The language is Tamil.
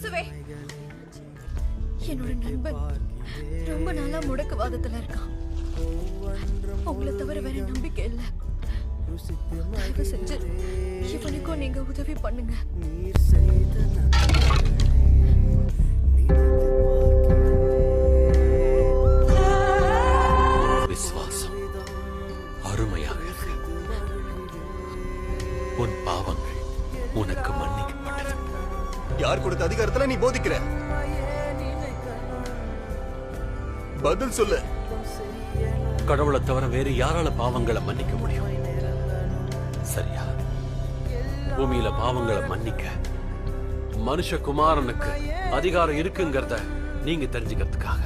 இயேசுவே, என்னோட நண்பன் ரொம்ப நாளா முடக்குவாதத்துல இருக்கான். உங்களை தவிர வேற நம்பிக்கை இல்ல. தயவு செஞ்சு இவனுக்கும் நீங்க உதவி பண்ணுங்க. விசுவாசம் அருமையாக இருக்கு. உன் பாவங்கள் உனக்கு மன்னிக்கப்பட்டது. யார் கொடுத்த அதிகாரத்துல நீ போதிக்கிற? பதில் சொல்லு. கடவுளை தவிர வேறு யாரால பாவங்களை மன்னிக்க முடியும்? சரியா? பூமியில பாவங்களை மன்னிக்க மனுஷகுமாரனுக்கு அதிகாரம் இருக்குங்கிறத நீங்க தெரிஞ்சுக்கிறதுக்காக.